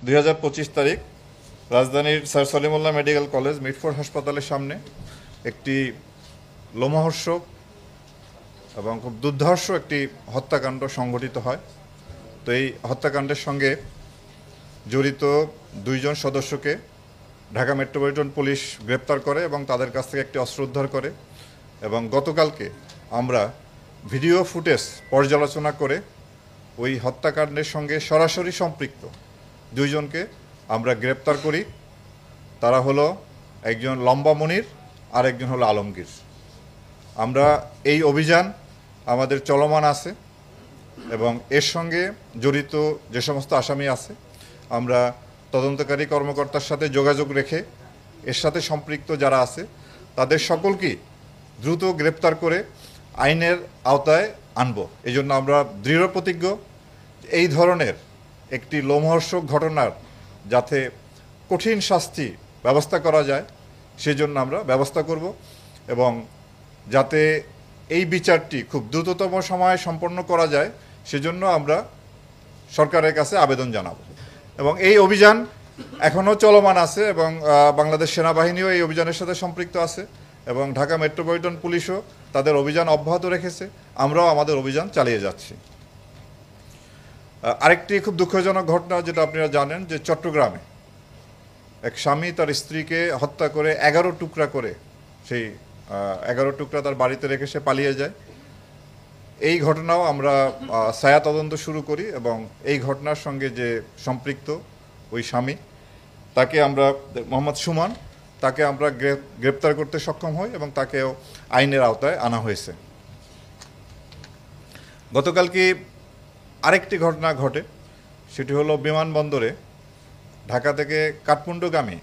2025 তারিখ রাজধানীর sir Salimullah medical college Mitford হাসপাতালের সামনে একটি লোমহর্ষক এবং খুব দুর্ধর্ষ একটি হত্যাকাণ্ড সংঘটিত হয়। তো এই হত্যাকাণ্ডের সঙ্গে জড়িত 2 জন সদস্যকে ঢাকা মেট্রোপলিটন পুলিশ গ্রেপ্তার করে এবং তাদের কাছ থেকে একটি অস্ত্র উদ্ধার করে। এবং গতকালকে আমরা ভিডিও ফুটেজ পর্যালোচনা করে ওই হত্যাকাণ্ডের সঙ্গে সরাসরি সম্পৃক্ত 2 জনকে আমরা গ্রেপ্তার করি। তারা হলো একজন লম্বা মনির আর একজন হলো আলমগীর। আমরা এই অভিযান আমাদের চলমান আছে এবং এর সঙ্গে জড়িত যে সমস্ত আসামি আছে আমরা তদন্তকারী কর্মকর্তার সাথে যোগাযোগ রেখে এর সাথে সম্পৃক্ত যারা আছে তাদের সকলকেই দ্রুত গ্রেপ্তার করে আইনের আওতায় আনব। এই জন্য আমরা দৃঢ় প্রতিজ্ঞ এই ধরনের একটি লোমহর্ষক ঘটনার যাতে কঠিন শাস্তি ব্যবস্থা করা যায় সেজন্য আমরা ব্যবস্থা করব এবং যাতে এই বিচারটি খুব দ্রুততম সময়ে সম্পন্ন করা যায় সেজন্য আমরা সরকারের কাছে আবেদন জানাব। এবং এই অভিযান এখনও চলমান আছে এবং বাংলাদেশ সেনাবাহিনীও এই অভিযানের সাথে সম্পৃক্ত আছে এবং ঢাকা মেট্রোপলিটন পুলিশও তাদের অভিযান অব্যাহত রেখেছে। আমরাও আমাদের অভিযান চালিয়ে যাচ্ছি। আরেকটি খুব দুঃখজনক ঘটনা যেটা আপনারা জানেন যে চট্টগ্রামে এক স্বামী তার স্ত্রীকে হত্যা করে 11 টুকরা করে সেই 11 টুকরা তার বাড়িতে রেখে সে পালিয়ে যায়। এই ঘটনাও আমরা ছায়া তদন্ত শুরু করি এবং এই ঘটনার সঙ্গে যে সম্পৃক্ত ওই স্বামী তাকে আমরা মোহাম্মদ সুমন তাকে আমরা গ্রেপ্তার করতে সক্ষম হই এবং তাকেও আইনের আওতায় আনা হয়েছে। গতকালকে আরেকটি ঘটনা ঘটে, সেটি হলো বিমানবন্দরে ঢাকা থেকে কাঠমান্ডুগামী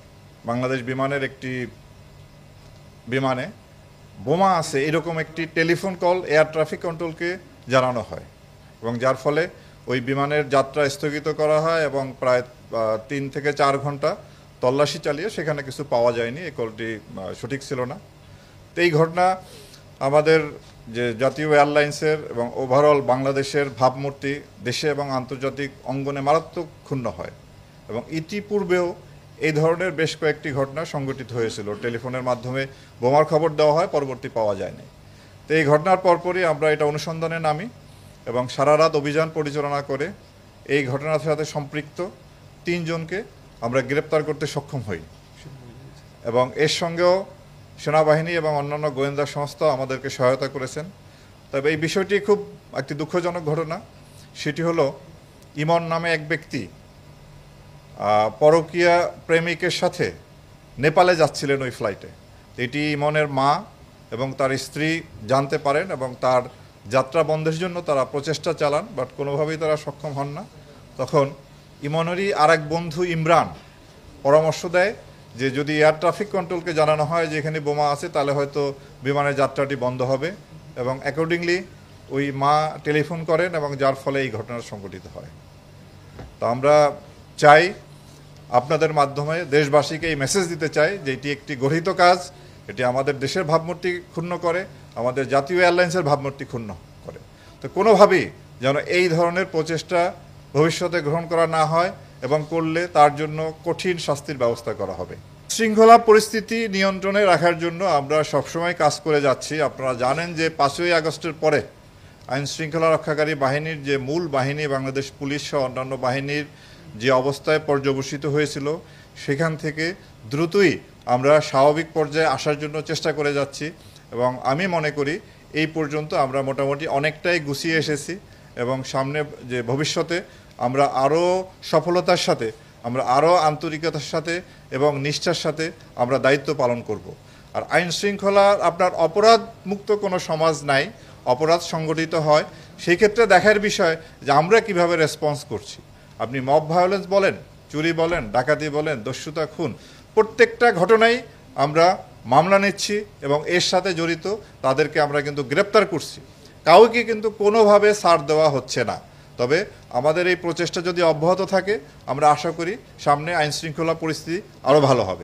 বাংলাদেশ বিমানের একটি বিমানে বোমা আছে এরকম একটি টেলিফোন কল এয়ার ট্রাফিক কন্ট্রোলকে জানানো হয় এবং যার ফলে ওই বিমানের যাত্রা স্থগিত করা হয় এবং প্রায় 3 থেকে 4 ঘন্টা তল্লাশি চালিয়ে সেখানে কিছু পাওয়া যায়নি। এই কলটি সঠিক ছিল না। তো এই ঘটনা আমাদের যে জাতীয় এয়ারলাইন্সের এবং ওভারঅল বাংলাদেশের ভাবমূর্তি দেশে এবং আন্তর্জাতিক অঙ্গনে মারাত্মক ক্ষুণ্ণ হয় এবং ইতিপূর্বেও এই ধরনের বেশ কয়েকটি ঘটনা সংঘটিত হয়েছিল। টেলিফোনের মাধ্যমে বোমার খবর দেওয়া হয়, পরবর্তী পাওয়া যায়নি। তো এই ঘটনার পরপরই আমরা এটা অনুসন্ধানে নামি এবং সারা রাত অভিযান পরিচালনা করে এই ঘটনার সাথে সম্পৃক্ত 3 জনকে আমরা গ্রেপ্তার করতে সক্ষম হই এবং এর সঙ্গেও সেনাবাহিনী এবং অন্যান্য গোয়েন্দা সংস্থা আমাদেরকে সহায়তা করেছেন। তবে এই বিষয়টি খুব একটি দুঃখজনক ঘটনা। সেটি হলো ইমন নামে এক ব্যক্তি পরকীয়া প্রেমিকের সাথে নেপালে যাচ্ছিলেন ওই ফ্লাইটে। এটি ইমনের মা এবং তার স্ত্রী জানতে পারেন এবং তার যাত্রা বন্ধের জন্য তারা প্রচেষ্টা চালান, বাট কোনোভাবেই তারা সক্ষম হন না। তখন ইমনেরই আরেক বন্ধু ইমরান পরামর্শ দেয় যে যদি এয়ার ট্রাফিক কন্ট্রোলকে জানানো হয় যে এখানে বোমা আছে তাহলে হয়তো বিমানের যাত্রাটি বন্ধ হবে এবং অ্যাকর্ডিংলি ওই মা টেলিফোন করেন এবং যার ফলে এই ঘটনা সংঘটিত হয়। তো আমরা চাই আপনাদের মাধ্যমে দেশবাসীকে এই মেসেজ দিতে চাই যে এটি একটি গর্হিত কাজ, এটি আমাদের দেশের ভাবমূর্তি ক্ষুণ্ণ করে, আমাদের জাতীয় এয়ারলাইন্সের ভাবমূর্তি ক্ষুণ্ণ করে। তো কোনোভাবেই যেন এই ধরনের প্রচেষ্টা ভবিষ্যতে গ্রহণ করা না হয় এবং করলে তার জন্য কঠিন শাস্তির ব্যবস্থা করা হবে। শৃঙ্খলা পরিস্থিতি নিয়ন্ত্রণে রাখার জন্য আমরা সবসময় কাজ করে যাচ্ছি। আপনারা জানেন যে 5ই আগস্টের পরে আইন শৃঙ্খলা রক্ষাকারী বাহিনীর যে মূল বাহিনী বাংলাদেশ পুলিশ সহ অন্যান্য বাহিনীর যে অবস্থায় পর্যবসিত হয়েছিল সেখান থেকে দ্রুতই আমরা স্বাভাবিক পর্যায়ে আসার জন্য চেষ্টা করে যাচ্ছি এবং আমি মনে করি এই পর্যন্ত আমরা মোটামুটি অনেকটাই গুছিয়ে এসেছি এবং সামনে যে ভবিষ্যতে আমরা আরও সফলতার সাথে, আমরা আরও আন্তরিকতার সাথে এবং নিষ্ঠার সাথে আমরা দায়িত্ব পালন করব। আর আইন শৃঙ্খলা আপনার অপরাধ মুক্ত কোনো সমাজ নাই, অপরাধ সংগঠিত হয়। সেই ক্ষেত্রে দেখার বিষয় যে আমরা কিভাবে রেসপন্স করছি। আপনি মব ভায়োলেন্স বলেন, চুরি বলেন, ডাকাতি বলেন, দস্যুতা, খুন, প্রত্যেকটা ঘটনাই আমরা মামলা নিচ্ছি এবং এর সাথে জড়িত তাদেরকে আমরা কিন্তু গ্রেপ্তার করছি। কাউকে কিন্তু কোনোভাবে ছাড় দেওয়া হচ্ছে না। তবে আমাদের এই প্রচেষ্টা যদি অব্যাহত থাকে আমরা আশা করি সামনে আইন শৃঙ্খলা পরিস্থিতি আরও ভালো হবে।